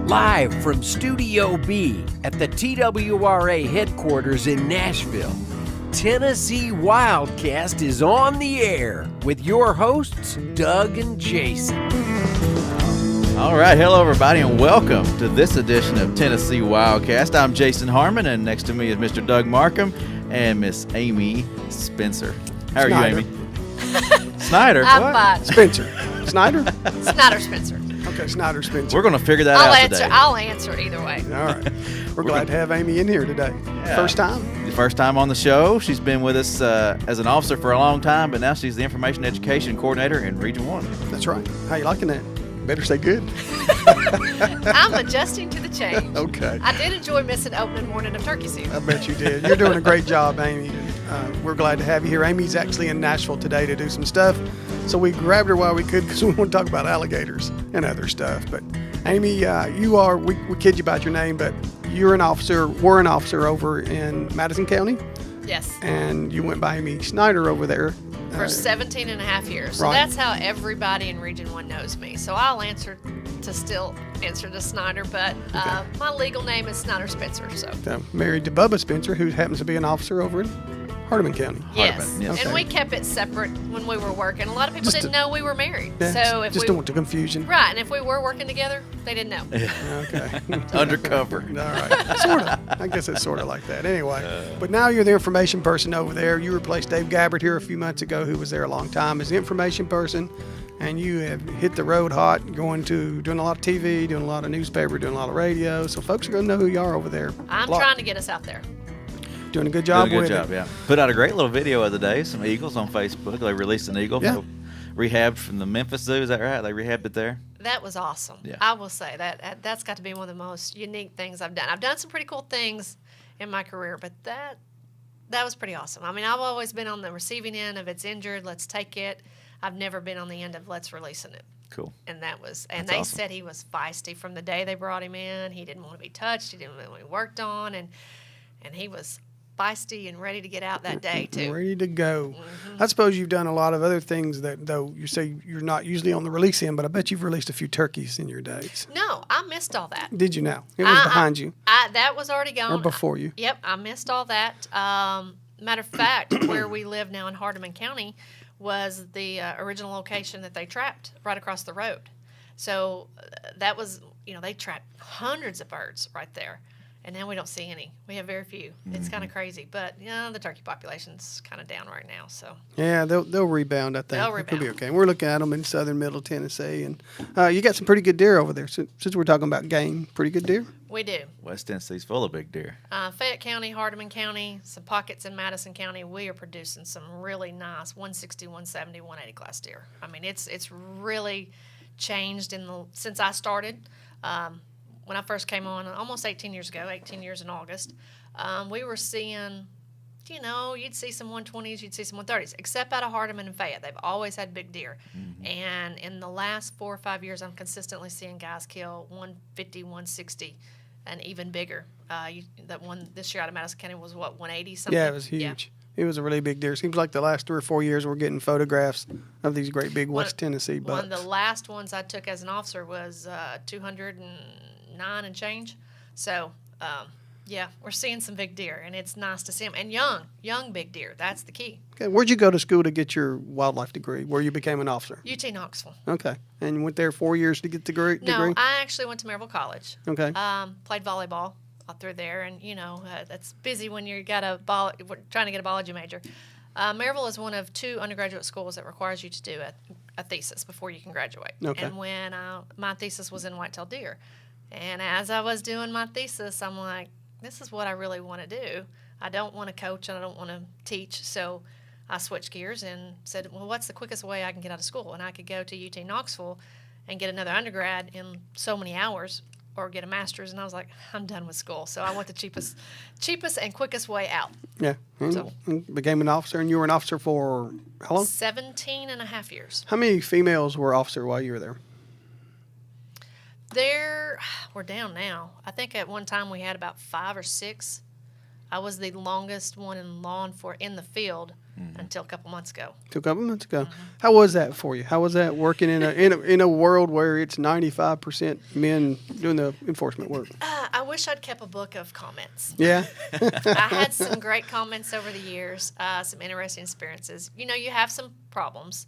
Live from Studio B at the TWRA headquarters in Nashville, Tennessee WildCast is on the air with your hosts, Doug and Jason. All right, hello everybody, and welcome to this edition of Tennessee WildCast. I'm Jason Harmon, and next to me is Mr. Doug Markham and Miss Amy Spencer. How are Snyder. you, Amy? Snyder? I'm what? fine. Spencer. Snyder? Snyder Spencer. Okay, Snyder Spencer. We're going to figure that out today. I'll answer either way. All right. We're glad to have Amy in here today. Yeah. First time? The first time on the show. She's been with us as an officer for a long time, but now she's the Information Education Coordinator in Region 1. That's right. How you liking that? Better say good. I'm adjusting to the change. Okay. I did enjoy missing opening morning of turkey season. I bet you did. You're doing a great job, Amy. We're glad to have you here. Amy's actually in Nashville today to do some stuff, so we grabbed her while we could because we want to talk about alligators and other stuff. But Amy, we kid you about your name, but were an officer over in Madison County, Yes. and you went by Amy Snyder over there. For 17 and a half years. So Right. that's how everybody in Region 1 knows me. So I'll still answer to Snyder, but my legal name is Snyder Spencer. So Married to Bubba Spencer, who happens to be an officer over in Hardeman County. yes. Yes. And we kept it separate when we were working. A lot of people didn't know we were married. Yeah, So if just we don't want the confusion. Right, and if we were working together, they didn't know. Okay. Undercover. All right. Sort of. I guess it's sort of like that. Anyway, but now you're the information person over there. You replaced Dave Gabbard here a few months ago, who was there a long time as the information person, and you have hit the road hot, doing a lot of TV, doing a lot of newspaper, doing a lot of radio. So folks are going to know who you are over there. I'm trying to get us out there. Doing a good job Doing a with good job, it. yeah. Put out a great little video of the day. Some eagles on Facebook. They released an eagle. Yeah. Rehabbed from the Memphis Zoo. Is that right? They rehabbed it there. That was awesome. Yeah. I will say that's got to be one of the most unique things I've done. I've done some pretty cool things in my career, but that was pretty awesome. I mean, I've always been on the receiving end of it's injured, let's take it. I've never been on the end of let's releasing it. Cool. And they That's awesome. said he was feisty from the day they brought him in. He didn't want to be touched. He didn't want to be worked on, and he was feisty and ready to get out that day too. Ready to go. Mm-hmm. I suppose you've done a lot of other things that, though you say you're not usually on the release end, but I bet you've released a few turkeys in your days. No, I missed all that. Did you now? It was behind you That was already gone. or before you? Yep, I missed all that. Matter of fact, where we live now in Hardeman County was the original location that they trapped right across the road. So that was, they trapped hundreds of birds right there. And now we don't see any. We have very few. It's kind of crazy. But, the turkey population's kind of down right now. So Yeah, they'll rebound, I think. They'll It'll be rebound. okay. We're looking at them in southern middle Tennessee. And you got some pretty good deer over there. So, since we're talking about game, pretty good deer? we do. West Tennessee's full of big deer. Fayette County, Hardeman County, some pockets in Madison County, we are producing some really nice 160, 170, 180 class deer. I mean, it's really changed since I started. When I first came on, almost 18 years ago, 18 years in August, we were seeing, you'd see some 120s, you'd see some 130s, except out of Hardeman and Fayette. They've always had big deer. Mm-hmm. And in the last 4 or 5 years, I'm consistently seeing guys kill 150, 160, and even bigger. That one this year out of Madison County was, 180 something? Yeah, it was huge. It was a really big deer. Seems like the last 3 or 4 years we're getting photographs of these great big West Tennessee bucks. One of the last ones I took as an officer was 209 and change. So, we're seeing some big deer, and it's nice to see them. And young big deer. That's the key. Okay, where'd you go to school to get your wildlife degree, where you became an officer? UT Knoxville. Okay. And you went there 4 years to get the degree? No, I actually went to Maryville College. Okay. Played volleyball through there, and that's busy when you're trying to get a biology major. Maryville is one of 2 undergraduate schools that requires you to do a thesis before you can graduate. Okay. And when my thesis was in white-tailed deer, and as I was doing my thesis, I'm like, this is what I really want to do. I don't want to coach and I don't want to teach, so I switched gears and said, well, what's the quickest way I can get out of school? And I could go to UT Knoxville and get another undergrad in so many hours or get a master's. And I was like, I'm done with school. So I went the cheapest and quickest way out. Yeah. And became an officer, and you were an officer for how long? 17 and a half years. How many females were officer while you were there? We're down now. I think at one time we had about 5 or 6. I was the longest one in the field until a couple months ago. A couple months ago. How was that for you? How was that working in a world where it's 95% men doing the enforcement work? I wish I'd kept a book of comments. Yeah. I had some great comments over the years, some interesting experiences. You know, you have some problems.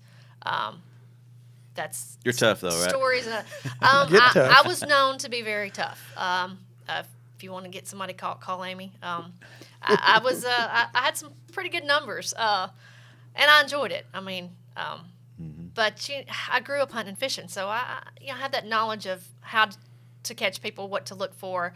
That's You're tough, though, right? Stories. Get tough. I was known to be very tough. If you want to get somebody call Amy. I had some pretty good numbers, and I enjoyed it. I mean, but I grew up hunting and fishing, so I had that knowledge of how to catch people, what to look for.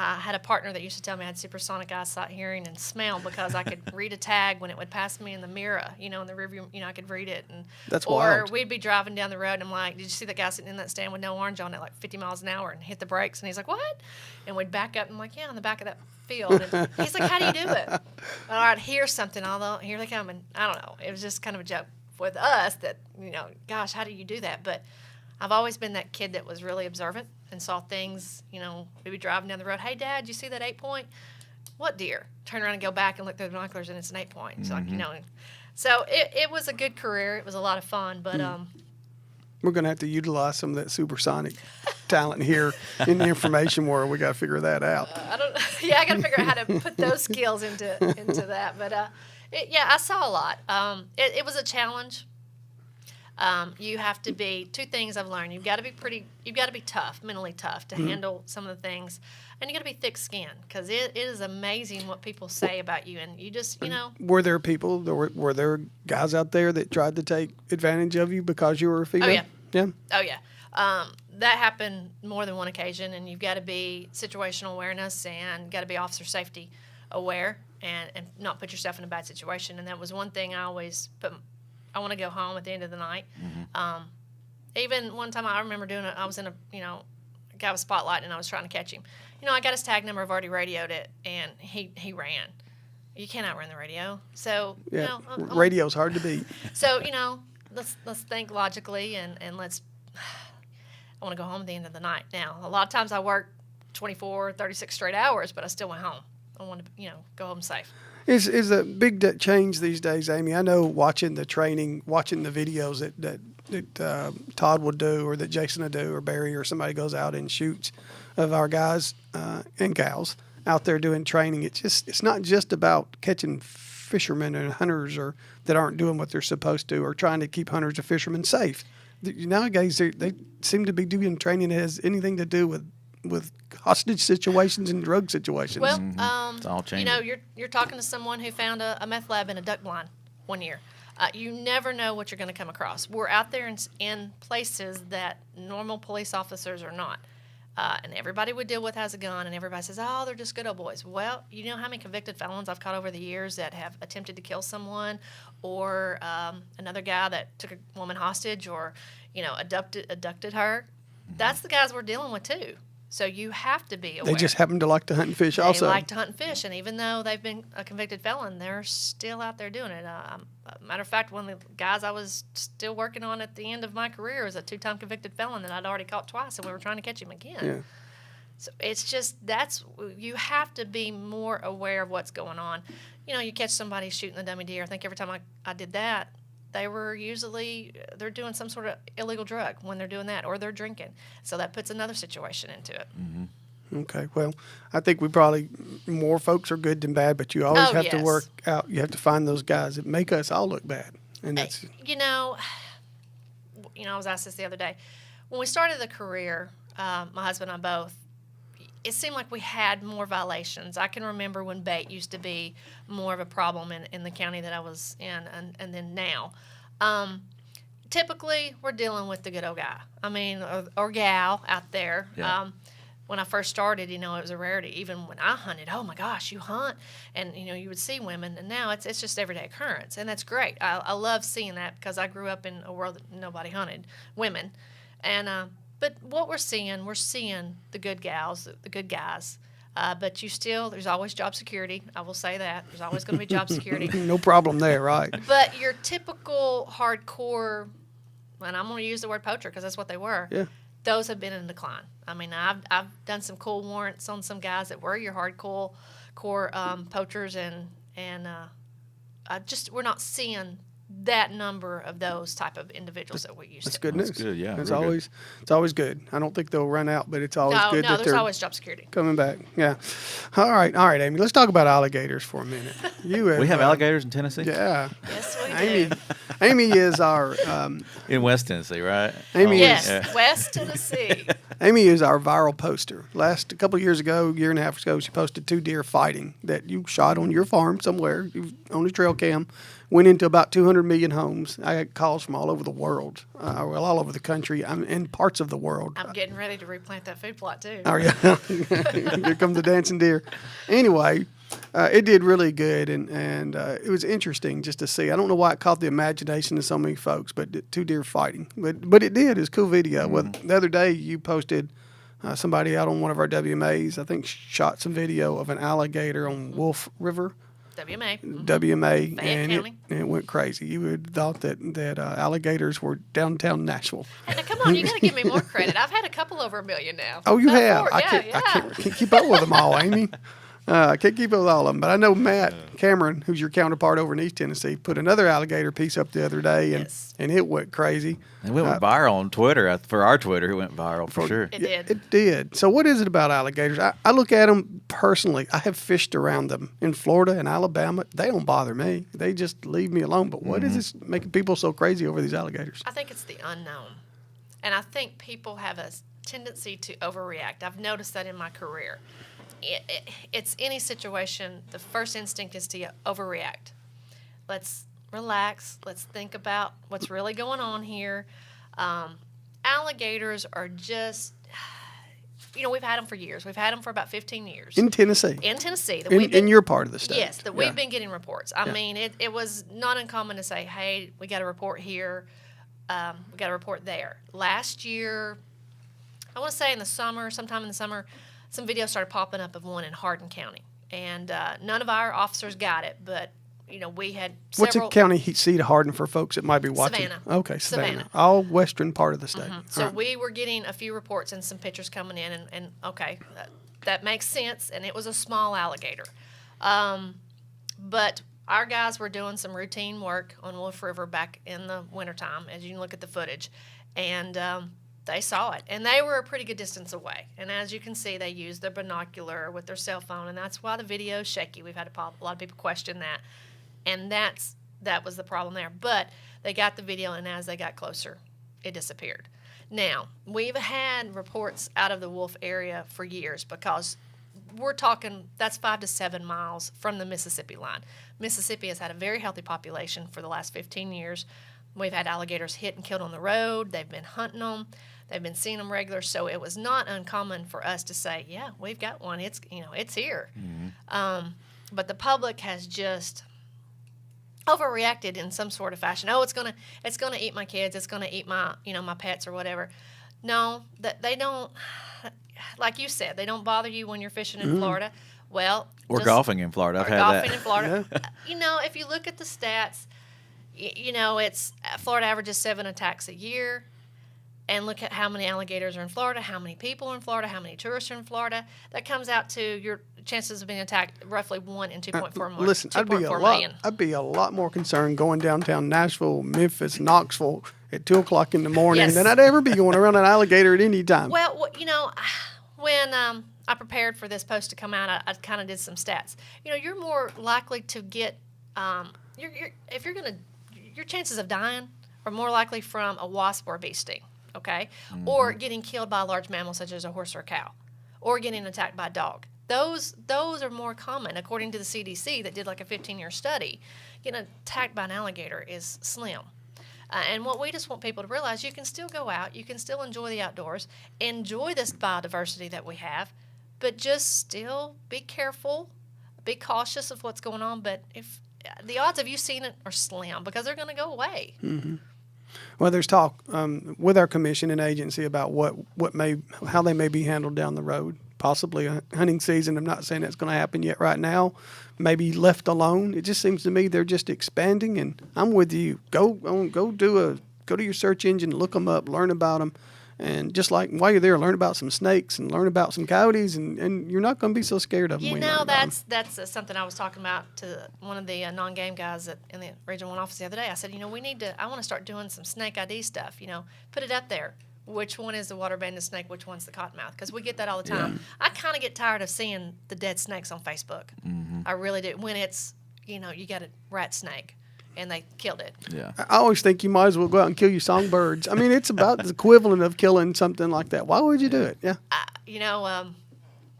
I had a partner that used to tell me I had supersonic eyesight, hearing, and smell because I could read a tag when it would pass me in the mirror, in the rearview, I could read it. And That's or wild. we'd be driving down the road, and I'm like, did you see that guy sitting in that stand with no orange on it, like 50 miles an hour, and hit the brakes? And he's like, what? And we'd back up, and I'm like, yeah, on the back of that field. And he's like, how do you do it? And I'd hear something, although here they come, and I don't know. It was just kind of a joke with us that, gosh, how do you do that? But I've always been that kid that was really observant and saw things, we'd be driving down the road. Hey, Dad, you see that 8-point? What deer? Turn around and go back and look through the binoculars, and it's an 8-point. It's like, So it was a good career. It was a lot of fun, but We're going to have to utilize some of that supersonic talent here in the information world. We got to figure that out. I got to figure out how to put those skills into that. But I saw a lot. It was a challenge. You have to be, two things I've learned. You've got to be tough, mentally tough to handle some of the things. And you got to be thick-skinned because it is amazing what people say about you. And you just, Were there people, were there guys out there that tried to take advantage of you because you were a female? Oh, yeah. Yeah? Oh, yeah. That happened more than one occasion. And you've got to be situational awareness and got to be officer safety aware and not put yourself in a bad situation. And that was one thing I always put. I want to go home at the end of the night. Even one time I remember doing it, I was in a guy was spotlighting and I was trying to catch him. I got his tag number, I've already radioed it, and he ran. You can't outrun the radio. So, Yeah. Radio's hard to beat. So, let's think logically and let's, I want to go home at the end of the night. Now, a lot of times I work 24, 36 straight hours, but I still went home. I want to, go home safe. Is a big change these days, Amy. I know watching the training, watching the videos that Todd will do or that Jason will do or Barry or somebody goes out and shoots of our guys and gals out there doing training. It's not just about catching fishermen and hunters or that aren't doing what they're supposed to or trying to keep hunters and fishermen safe. Nowadays, they seem to be doing training that has anything to do with hostage situations and drug situations. Well, It's all changing. you're talking to someone who found a meth lab in a duck blind one year. You never know what you're going to come across. We're out there in places that normal police officers are not. And everybody we deal with has a gun, and everybody says, oh, they're just good old boys. Well, you know how many convicted felons I've caught over the years that have attempted to kill someone, or another guy that took a woman hostage or, abducted her? That's the guys we're dealing with, too. So you have to be aware. They just happen to like to hunt and fish They also. like to hunt and fish, and even though they've been a convicted felon, they're still out there doing it. Matter of fact, one of the guys I was still working on at the end of my career was a 2-time convicted felon that I'd already caught twice, and we were trying to catch him again. Yeah. So it's just, you have to be more aware of what's going on. You catch somebody shooting the dummy deer. I think every time I did that, they're doing some sort of illegal drug when they're doing that, or they're drinking. So that puts another situation into it. Okay, well, I think more folks are good than bad, but you always have to work out. You have to find those guys that make us all look bad. And that's, I was asked this the other day. When we started the career, my husband and I both, it seemed like we had more violations. I can remember when bait used to be more of a problem in the county that I was in, and then now. Typically, we're dealing with the good old guy. I mean, or gal out there. Yeah. When I first started, it was a rarity. Even when I hunted, oh my gosh, you hunt, and you would see women, and now it's just everyday occurrence, and that's great. I love seeing that because I grew up in a world that nobody hunted women, and but what we're seeing the good gals, the good guys. But there's always job security. I will say that. There's always going to be job security. no problem there, right? But your typical hardcore, and I'm going to use the word poacher because that's what they were, those have been in decline. I mean, I've done some cool warrants on some guys that were your hardcore poachers, and we're not seeing that number of those type of individuals that we used That's to. good news. That's good, yeah, It's real good. always good. I don't think they'll run out, but it's always No, good that there's they're always job security. coming back. Yeah. All right, Amy. Let's talk about alligators for a minute. We have alligators in Tennessee? Yeah. Yes, we Amy, do. Amy is our In West Tennessee, right? Amy Yes, Yeah. West Tennessee. Amy is our viral poster. A couple of years ago, year and a half ago, she posted 2 deer fighting that you shot on your farm somewhere on a trail cam. Went into about 200 million homes. I got calls from all over the world, all over the country, in parts of the world. I'm getting ready to replant that food plot too. Oh, yeah. Here comes the dancing deer. Anyway, it did really good, and it was interesting just to see. I don't know why it caught the imagination of so many folks, but 2 deer fighting. But it did. It's a cool video. Well, the other day, you posted somebody out on one of our WMAs, I think, shot some video of an alligator on Wolf River. WMA. WMA, Fayette and County. it went crazy. You would have thought that alligators were downtown Nashville. Hey, now come on, you got to give me more credit. I've had a couple over 1 million now. Oh, you About have? 4, I yeah. can't keep up with them all, Amy. I can't keep up with all of them. But I know Matt Cameron, who's your counterpart over in East Tennessee, put another alligator piece up the other day, and it went crazy. It went viral on Twitter. For our Twitter, it went viral for sure. It did. It did. So what is it about alligators? I look at them personally. I have fished around them in Florida and Alabama. They don't bother me. They just leave me alone. But what is this making people so crazy over these alligators? I think it's the unknown. And I think people have a tendency to overreact. I've noticed that in my career. It's any situation, the first instinct is to overreact. Let's relax. Let's think about what's really going on here. Alligators are just, we've had them for years. We've had them for about 15 years. In Tennessee. In Tennessee. That In your part of the state. Yes, that we've been getting reports. I mean, it was not uncommon to say, hey, we got a report here. We got a report there. Last year, I want to say sometime in the summer, some videos started popping up of one in Hardin County. And none of our officers got it, but, we had several. What's the county seat of Hardin for folks that might be watching? Savannah. Okay, Savannah. Savannah. All western part of the state. So All right. we were getting a few reports and some pictures coming in, and okay, that makes sense, and it was a small alligator. But our guys were doing some routine work on Wolf River back in the wintertime, as you can look at the footage, and they saw it. And they were a pretty good distance away. And as you can see, they used their binocular with their cell phone, and that's why the video is shaky. We've had a lot of people question that. And that was the problem there. But they got the video, and as they got closer, it disappeared. Now, we've had reports out of the Wolf area for years because we're talking that's 5 to 7 miles from the Mississippi line. Mississippi has had a very healthy population for the last 15 years. We've had alligators hit and killed on the road. They've been hunting them. They've been seeing them regular. So it was not uncommon for us to say, yeah, we've got one. It's here. Mm-hmm. But the public has just overreacted in some sort of fashion. Oh, it's gonna eat my kids. It's gonna eat my my pets or whatever. No, that they don't. Like you said, they don't bother you when you're fishing in Florida. Well, Or golfing in Florida. I've had golfing that. in Florida. If you look at the stats, it's Florida averages 7 attacks a year. And look at how many alligators are in Florida, how many people are in Florida, how many tourists are in Florida. That comes out to your chances of being attacked roughly 1 in 2.4 million. Listen, I'd be a lot more concerned going downtown Nashville, Memphis, Knoxville at 2:00 in the morning Yes. than I'd ever be going around an alligator at any time. Well, when I prepared for this post to come out, I kind of did some stats. You're more likely to get your chances of dying are more likely from a wasp or a bee sting. Okay, or getting killed by a large mammal such as a horse or a cow, or getting attacked by a dog. Those are more common, according to the CDC that did like a 15-year study. Getting attacked by an alligator is slim. And what we just want people to realize, you can still go out, you can still enjoy the outdoors, enjoy this biodiversity that we have, but just still be careful, be cautious of what's going on. But if the odds of you seeing it are slim because they're going to go away. Mm-hmm. Well, there's talk with our commission and agency about how they may be handled down the road. Possibly a hunting season. I'm not saying that's going to happen yet right now. Maybe left alone. It just seems to me they're just expanding, and I'm with you. Go to your search engine, look them up, learn about them, And just like while you're there, learn about some snakes and learn about some coyotes, and you're not going to be so scared of them. You when know, learn about 'em. that's something I was talking about to one of the non-game guys in the Region 1 office the other day. I said, I want to start doing some snake ID stuff, put it up there. Which one is the water-banded snake? Which one's the cottonmouth? Because we get that all the time. Yeah. I kind of get tired of seeing the dead snakes on Facebook. Mm-hmm. I really do. When it's, you got a rat snake. And they killed it. Yeah, I always think you might as well go out and kill your songbirds. I mean, it's about the equivalent of killing something like that. Why would you do it? Yeah.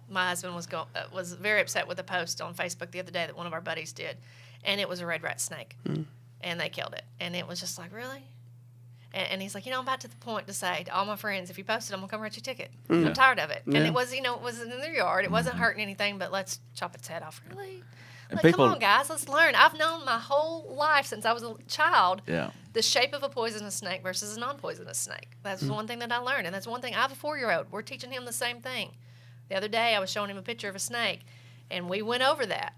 My husband was very upset with a post on Facebook the other day that one of our buddies did, and it was a red rat snake, and they killed it. And it was just like, really? And he's like, I'm about to the point to say to all my friends, if you post it, I'm gonna come write you a ticket. I'm tired of it. Yeah. And it was, it wasn't in their yard. It wasn't hurting anything, but let's chop its head off. Really? Like, come on, guys, let's learn. I've known my whole life since I was a child the shape of a poisonous snake versus a non-poisonous snake. That's one thing that I learned, and that's one thing. I have a 4-year-old. We're teaching him the same thing. The other day, I was showing him a picture of a snake, and we went over that.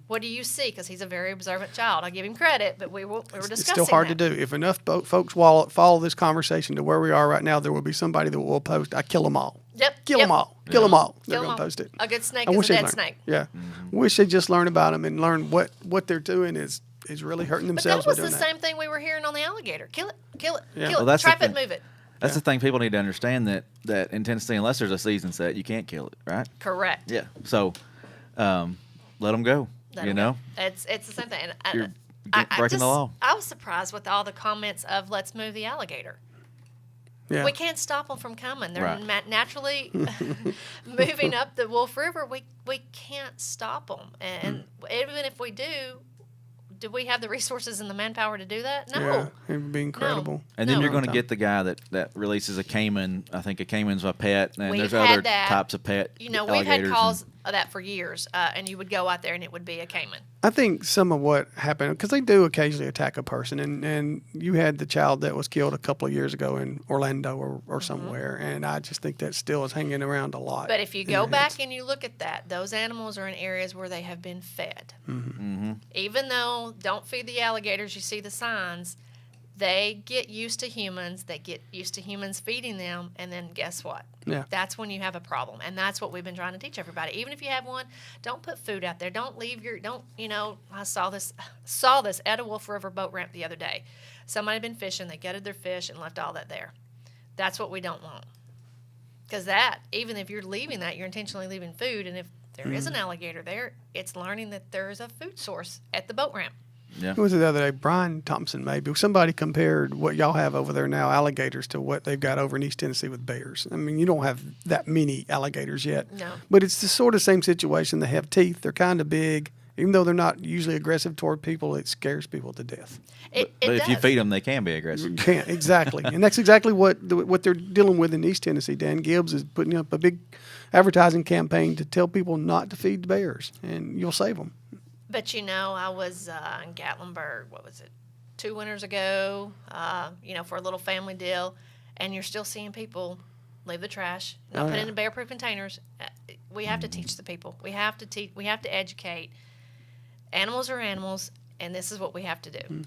What do you see? Because he's a very observant child. I give him credit, but we were discussing It's still hard to do. If enough folks follow this conversation to where we are right now, there will be somebody that will post, I kill them all. Yep. Kill them all. Kill them all. They're going to post it. A good snake is a dead snake. Yeah. Wish they'd just learn about them and learn what they're doing is really hurting themselves. But that was the same thing we were hearing on the alligator. Kill it. Kill it. Yeah. Kill it. Trap it, move it. That's the thing people need to understand, that in Tennessee, unless there's a season set, you can't kill it, right? Correct. Yeah. So let them go. It's the same thing. You're breaking the law. I was surprised with all the comments of let's move the alligator. Yeah. We can't stop them from coming. They're naturally moving up the Wolf River. We can't stop them. And even if we do we have the resources and the manpower to do that? No. Yeah, it would be incredible. No. And then you're going to get the guy that releases a caiman. I think a caiman's a pet, and there's other types of pet we've had calls of that for years, and you would go out there and it would be a caiman. I think some of what happened, because they do occasionally attack a person, and you had the child that was killed a couple of years ago in Orlando or somewhere, and I just think that still is hanging around a lot. But if you go back and you look at that, those animals are in areas where they have been fed. Even though don't feed the alligators, you see the signs, they get used to humans, they get used to humans feeding them, and then guess what? Yeah. That's when you have a problem, and that's what we've been trying to teach everybody. Even if you have one, don't put food out there. Don't leave I saw this at a Wolf River boat ramp the other day. Somebody had been fishing, they gutted their fish and left all that there. That's what we don't want. Because even if you're leaving that, you're intentionally leaving food, and if there is an alligator there, it's learning that there is a food source at the boat ramp. Yeah. Who was it the other day? Brian Thompson, maybe. Somebody compared what y'all have over there now, alligators, to what they've got over in East Tennessee with bears. I mean, you don't have that many alligators yet. No. But it's the sort of same situation. They have teeth. They're kind of big. Even though they're not usually aggressive toward people, it scares people to death. But if you feed them, they can be aggressive. You can't, exactly. And that's exactly what they're dealing with in East Tennessee. Dan Gibbs is putting up a big advertising campaign to tell people not to feed the bears, and you'll save them. But I was in Gatlinburg, 2 winters ago, for a little family deal, and you're still seeing people leave the trash, not put it in bear-proof containers. We have to teach the people. We have to educate. Animals are animals, and this is what we have to do.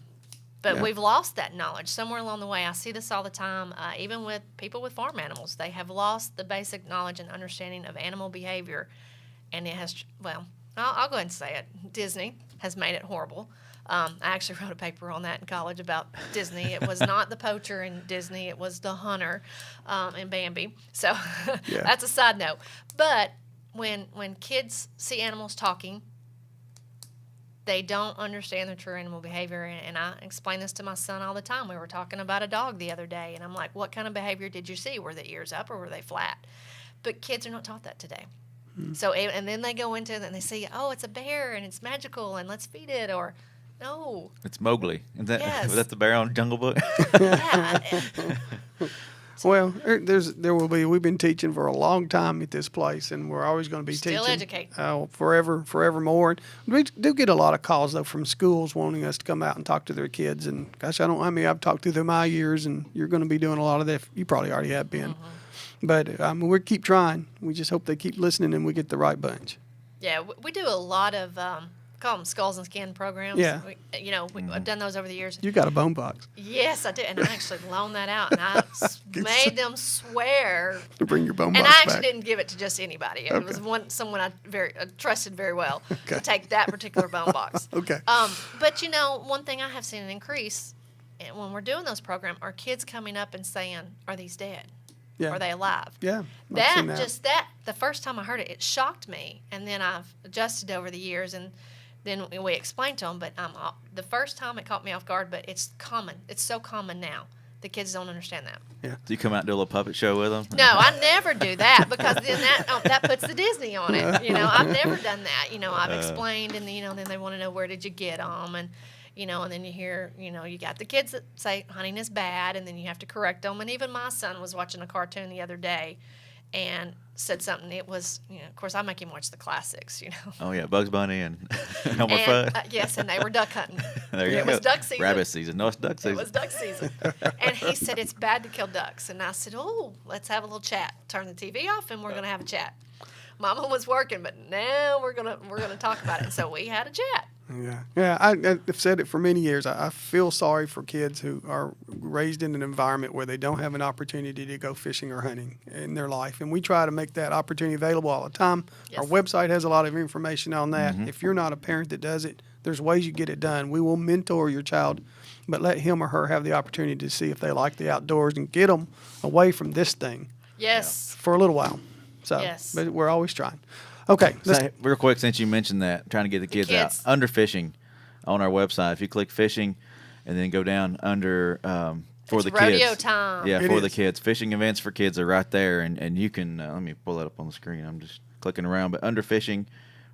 But we've lost that knowledge somewhere along the way. I see this all the time, even with people with farm animals. They have lost the basic knowledge and understanding of animal behavior, and it has, I'll go ahead and say it. Disney has made it horrible. I actually wrote a paper on that in college about Disney. It was not the poacher in Disney. It was the hunter in Bambi. So that's a side note. But when kids see animals talking, they don't understand their true animal behavior. And I explain this to my son all the time. We were talking about a dog the other day, and I'm like, what kind of behavior did you see? Were the ears up or were they flat? But kids are not taught that today. So, and then they go into it and they see, oh, it's a bear and it's magical and let's feed it, or no. It's Mowgli. Was that the bear on Jungle Book? Yeah. Well, we've been teaching for a long time at this place, and we're always going to be Still teaching. educate. Forevermore. We do get a lot of calls, though, from schools wanting us to come out and talk to their kids. And gosh, I've talked to them my years, and you're going to be doing a lot of that. You probably already have been. But we keep trying. We just hope they keep listening and we get the right bunch. Yeah, we do a lot of call them skulls and skin programs. Yeah. I've done those over the years. You got a bone box Yes, I did, and I actually loaned that out, and I made them swear. to bring your bone And box I actually back. didn't give it to just anybody. It was someone I trusted very well Okay. to take that particular bone box. Okay. But one thing I have seen an increase when we're doing those programs are kids coming up and saying, "Are these dead? Yeah. Are they alive?" Yeah. I've seen that. The first time I heard it, it shocked me, and then I've adjusted over the years, and then we explained to them. But the first time it caught me off guard, but it's common. It's so common now. The kids don't understand that. Yeah. Do you come out and do a little puppet show with them? No, I never do that because then that puts the Disney on it. I've never done that. I've explained, and then they want to know where did you get them, and and then you hear, you got the kids that say hunting is bad, and then you have to correct them. And even my son was watching a cartoon the other day, and said something. It was, of course, I make him watch the classics. Oh yeah, Bugs Bunny and Elmer And, Fudd. yes, and they were duck hunting. There you It go. was duck season. Rabbit season. No, it's duck season. It was duck season. And he said, it's bad to kill ducks. And I said, oh, let's have a little chat. Turn the TV off, and we're going to have a chat. Mama was working, but now we're gonna talk about it. And so we had a chat. Yeah. I've said it for many years. I feel sorry for kids who are raised in an environment where they don't have an opportunity to go fishing or hunting in their life. And we try to make that opportunity available all the time. Yes. Our website has a lot of information on that. If you're not a parent that does it, there's ways you get it done. We will mentor your child, but let him or her have the opportunity to see if they like the outdoors and get them away from this thing Yes. for a little while. So, Yes. but we're always trying. Okay. Say, real quick, since you mentioned that, trying to get the kids out. kids. Underfishing on our website. If you click fishing and then go down under for It's the rodeo kids. time. Yeah, It for the is. kids. Fishing events for kids are right there. And you can, let me pull that up on the screen. I'm just clicking around. But under fishing,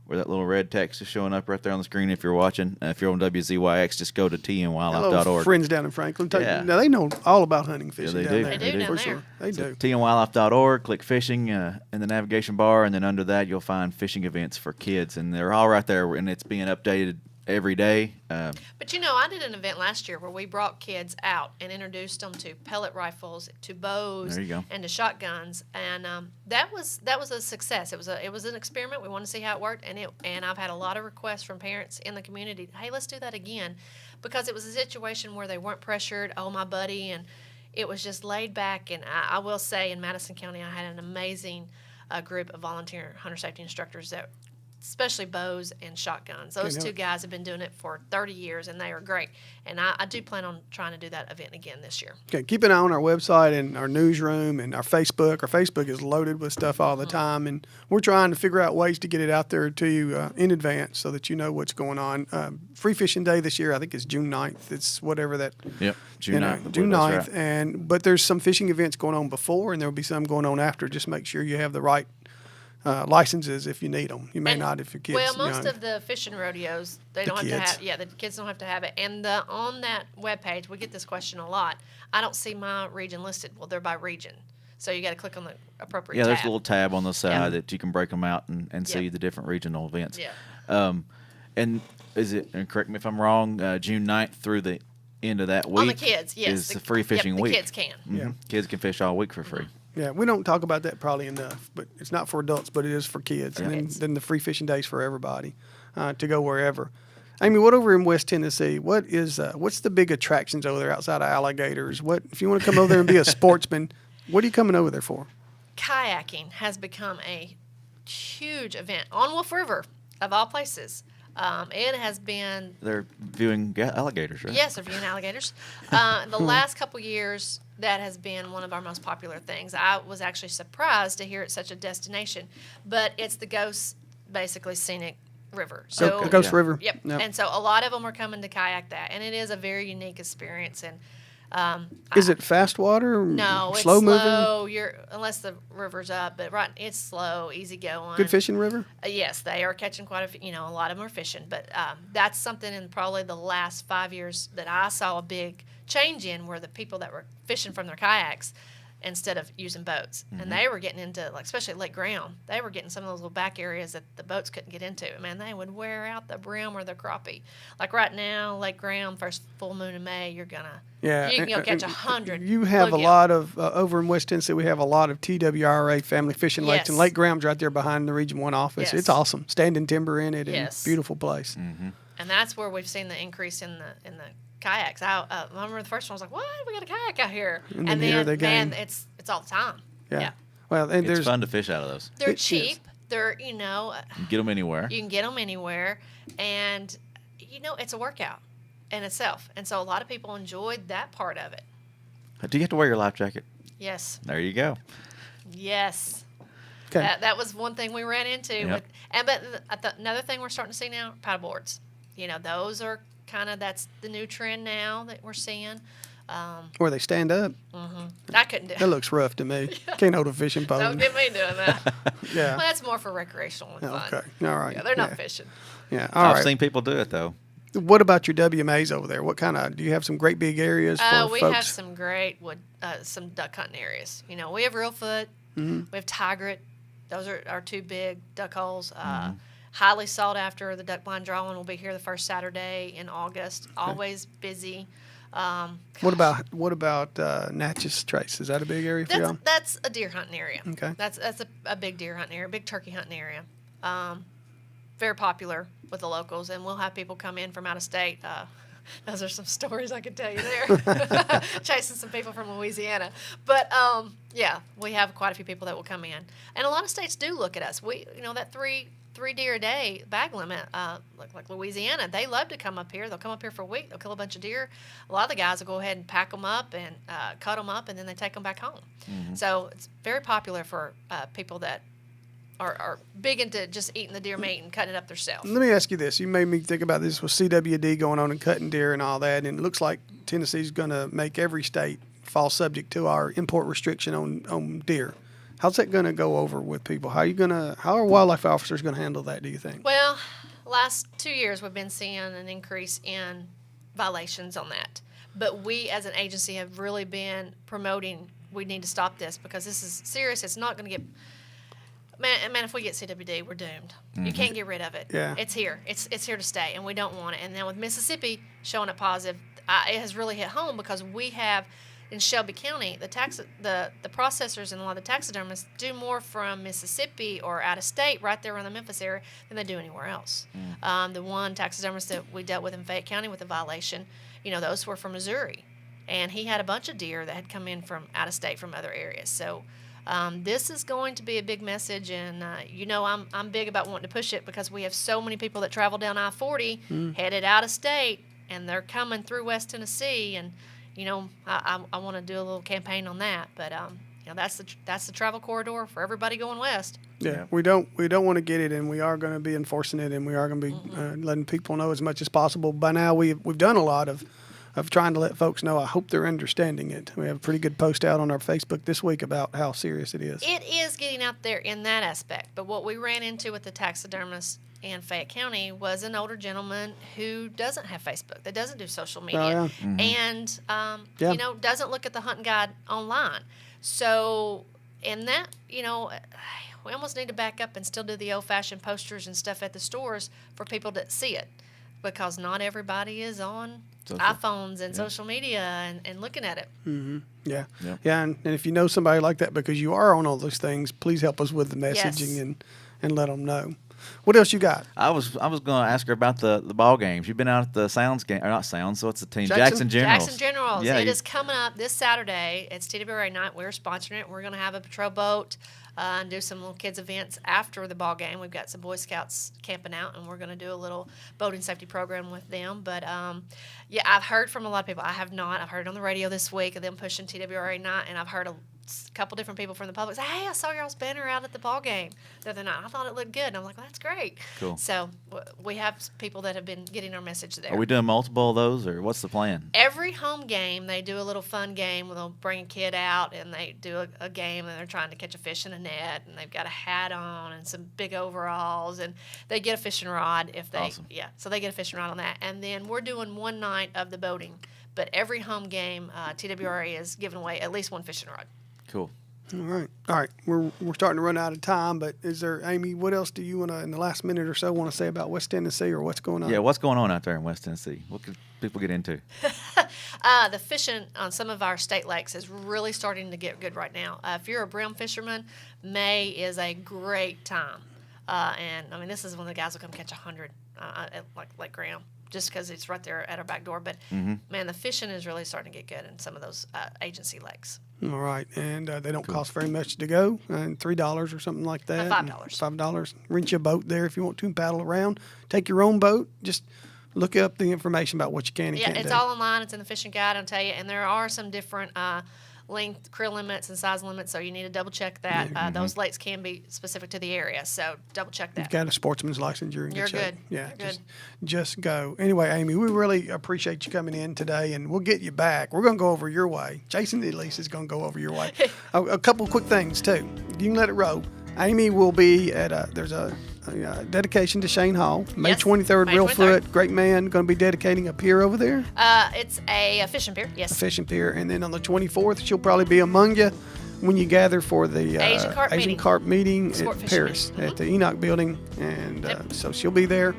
where that little red text is showing up right there on the screen if you're watching. If you're on WZYX, just go to Hello, tnwildlife.org. friends down in Franklin. Yeah. Now, they know all about hunting fishing they down do. there. They do down for there. sure. They do. tnwildlife.org, click fishing in the navigation bar, and then under that you'll find fishing events for kids, and they're all right there, and it's being updated every day. But I did an event last year where we brought kids out and introduced them to pellet rifles, to bows, There you go. and to shotguns, and that was a success. It was an experiment. We wanted to see how it worked, and I've had a lot of requests from parents in the community. Hey, let's do that again, because it was a situation where they weren't pressured. Oh, my buddy, and it was just laid back. And I will say, in Madison County, I had an amazing group of volunteer hunter safety instructors that. Especially bows and shotguns. Those two guys have been doing it for 30 years, and they are great. And I do plan on trying to do that event again this year. Okay, keep an eye on our website and our newsroom and our Facebook. Our Facebook is loaded with stuff all the time, and we're trying to figure out ways to get it out there to you in advance so that you know what's going on. Free Fishing Day this year, I think, is June 9th. It's whatever that. Yep, June 9th. I believe June that's 9th. right. But there's some fishing events going on before, and there will be some going on after. Just make sure you have the right licenses if you need them. You may And- not if your kids. Well, most young. of the fishing rodeos, they The don't have kids. to have. Yeah, the kids don't have to have it. And on that webpage, we get this question a lot. I don't see my region listed. Well, they're by region, so you got to click on the appropriate. Yeah, there's a tab. little tab on the side Yeah. that you can break them out and see Yeah. the different regional events. Yeah. And is it, and correct me if I'm wrong, June 9th through the end of that week On the kids, yes. is the free fishing the week. kids can. Mhm. Kids can fish all week for free. Yeah, we don't talk about that probably enough, but it's not for adults, but it is for kids. And Kids. then the Free Fishing Days for everybody to go wherever. Amy, what over in West Tennessee? What's the big attractions over there outside of Alligators? What if you want to come over there and be a sportsman? What are you coming over there for? Kayaking has become a huge event on Wolf River, of all places. It has been. They're viewing alligators, right? Yes, they're viewing alligators. The last couple years, that has been one of our most popular things. I was actually surprised to hear it's such a destination, but it's the Ghost, basically scenic river. So Ghost yeah. River. Yep. Yep. And so a lot of them are coming to kayak that, and it is a very unique experience. And Is it fast water? no, it's slow moving? slow. Unless the river's up, but it's slow, easy going. Good fishing river? Yes, they are catching quite a lot of them are fishing, but that's something in probably the last 5 years that I saw a big change in, where the people that were fishing from their kayaks, instead of using boats. And they were getting into, like, especially Lake Graham, they were getting some of those little back areas that the boats couldn't get into. Man, they would wear out the brim or the crappie. Like right now, Lake Graham, first full moon in May, you can go catch 100. You have a bluegill. lot of, over in West Tennessee, we have a lot of TWRA family fishing lakes, and Yes. Lake Graham's right there behind the Region 1 office. Yes. It's awesome. Standing timber in it, and Yes. beautiful place. And that's where we've seen the increase in the kayaks. I remember the first one, I was like, what? We got a kayak out here. And then here they man, game. it's all the time. Yeah. Well, and It's there's fun to fish out of those. They're It is. cheap. They're, You can get them anywhere. you can get them anywhere. And, it's a workout in itself. And so a lot of people enjoyed that part of it. Do you have to wear your life jacket? Yes. There you go. Yes. okay. That was one thing we ran into. Yep. But another thing we're starting to see now, paddle boards. Those are that's the new trend now that we're seeing. Where they stand up. I couldn't do That looks rough to me. Can't hold a fishing pole. Don't get me doing that. Yeah. Well, that's more for recreational and fun. Okay. All right. Yeah, they're not fishing. Yeah. All I've right. seen people do it though. What about your WMAs over there? What kind of, do you have some great big areas for We folks? have some great some duck hunting areas. We have Reelfoot, we have Tigret. Those are our two big duck holes. Highly sought after. The duck blind drawing will be here the first Saturday in August. Always busy. What about Natchez Trace? Is that a big area for y'all? That's a deer hunting area. Okay. That's a big deer hunting area, big turkey hunting area. Very popular with the locals, and we'll have people come in from out of state. Those are some stories I could tell you there. Chasing some people from Louisiana. But, we have quite a few people that will come in. And a lot of states do look at us. We, that three deer a day bag limit, like Louisiana, they love to come up here. They'll come up here for a week. They'll kill a bunch of deer. A lot of the guys will go ahead and pack them up and cut them up, and then they take them back home. So it's very popular for people that are big into just eating the deer meat and cutting it up themselves. Let me ask you this. You made me think about this with CWD going on and cutting deer and all that, and it looks like Tennessee's going to make every state fall subject to our import restriction on deer. How's that going to go over with people? How are wildlife officers going to handle that, do you think? Well, last 2 years we've been seeing an increase in violations on that. But we as an agency have really been promoting we need to stop this because this is serious. It's not going to get... Man, if we get CWD, we're doomed. You can't get rid of it. Yeah. It's here. It's here to stay, and we don't want it. And then with Mississippi showing it positive, it has really hit home because we have in Shelby County the processors and a lot of the taxidermists do more from Mississippi or out of state, right there around the Memphis area, than they do anywhere else. The one taxidermist that we dealt with in Fayette County with a violation, those were from Missouri, and he had a bunch of deer that had come in from out of state from other areas. So. This is going to be a big message, and I'm big about wanting to push it because we have so many people that travel down I-40 headed out of state, and they're coming through West Tennessee, and I want to do a little campaign on that. But that's the travel corridor for everybody going west. Yeah, we don't want to get it, and we are going to be enforcing it, and we are going to be letting people know as much as possible. By now, we've done a lot of trying to let folks know. I hope they're understanding it. We have a pretty good post out on our Facebook this week about how serious it is. It is getting out there in that aspect. But what we ran into with the taxidermist in Fayette County was an older gentleman who doesn't have Facebook, that doesn't do social media, and doesn't look at the hunting guide online. So in that, we almost need to back up and still do the old-fashioned posters and stuff at the stores for people to see it, because not everybody is on iPhones and social media and looking at it. Yeah. And if you know somebody like that, because you are on all those things, please help us with the messaging and let them know. What else you got? I was going to ask her about the ball games. You've been out at the Sounds game, or not Sounds? So what's the team? Jackson Generals. Jackson Generals. Yeah, it is coming up this Saturday. It's TWRA night. We're sponsoring it. We're going to have a patrol boat and do some little kids events after the ball game. We've got some Boy Scouts camping out, and we're going to do a little boating safety program with them. But I've heard from a lot of people. I have not. I've heard it on the radio this week of them pushing TWRA night, and I've heard a couple different people from the public say, "Hey, I saw y'all's banner out at the ball game the other night. I thought it looked good." And I'm like, "Well, that's great." Cool. So we have people that have been getting our message there. Are we doing multiple of those, or what's the plan? Every home game, they do a little fun game where they'll bring a kid out and they do a game, and they're trying to catch a fish in a net, and they've got a hat on and some big overalls, and they get a fishing rod if they Awesome. so they get a fishing rod on that. And then we're doing one night of the boating, but every home game, TWRA is giving away at least one fishing rod. Cool. All right. We're starting to run out of time, but is there, Amy, what else do you want to, in the last minute or so, want to say about West Tennessee or what's going on? Yeah, what's going on out there in West Tennessee? What could people get into? The fishing on some of our state lakes is really starting to get good right now. If you're a brim fisherman, May is a great time. And I mean, this is when the guys will come catch 100 at Lake Graham, just because it's right there at our back door. But man, the fishing is really starting to get good in some of those agency lakes. All right, and they don't cost very much to go, and $3 or something like that. $5. $5. Rent you a boat there if you want to and paddle around. Take your own boat. Just look up the information about what you can and can't do. Yeah, it's all online. It's in the fishing guide, I'll tell you. And there are some different length, creel limits, and size limits, so you need to double check that. Those lakes can be specific to the area, so double check that. You've got a sportsman's license, you're in good shape. You're good. Yeah, You're good. Just go. Anyway, Amy, we really appreciate you coming in today, and we'll get you back. We're going to go over your way. Jason, at least, is going to go over your way. A couple quick things, too. You can let it roll. Amy will be at there's a dedication to Shane Hall, May Yes, 23rd, May Real 23rd. Foot, great man, going to be dedicating a pier over there, It's a fishing pier, yes. a fishing pier. And then on the 24th, she'll probably be among you when you gather for the Asian carp meeting. meeting Sport at fishing Paris meeting. at the Enoch building. And Yep. so she'll be there.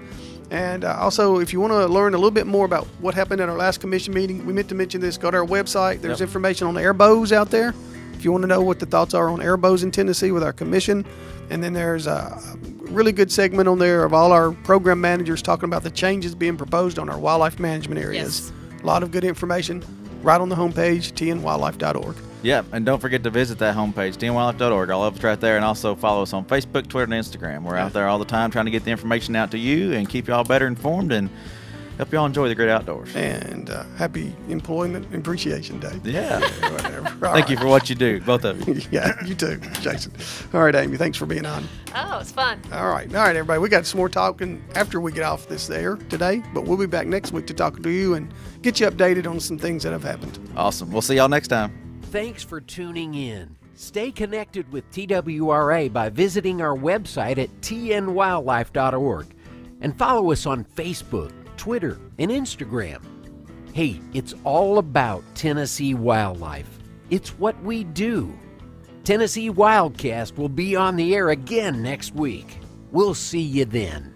And also, if you want to learn a little bit more about what happened at our last commission meeting, we meant to mention this, go to our website. There's information on air bows out there. If you want to know what the thoughts are on air bows in Tennessee with our commission. And then there's a really good segment on there of all our program managers talking about the changes being proposed on our wildlife management areas. Yes. A lot of good information right on the homepage, tnwildlife.org. Yeah, and don't forget to visit that homepage, tnwildlife.org. All of it's right there. And also follow us on Facebook, Twitter, and Instagram. We're out there all the time trying to get the information out to you and keep y'all better informed and help y'all enjoy the great outdoors. And happy Employment Appreciation Day. Yeah. Whatever. Thank you for what you do, both of you. Yeah, you too, Jason. All right, Amy, thanks for being on. Oh, it's fun. All right, everybody. We got some more talking after we get off this air today, but we'll be back next week to talk to you and get you updated on some things that have happened. Awesome. We'll see y'all next time. Thanks for tuning in. Stay connected with TWRA by visiting our website at tnwildlife.org and follow us on Facebook, Twitter, and Instagram. Hey, it's all about Tennessee wildlife. It's what we do. Tennessee WildCast will be on the air again next week. We'll see you then.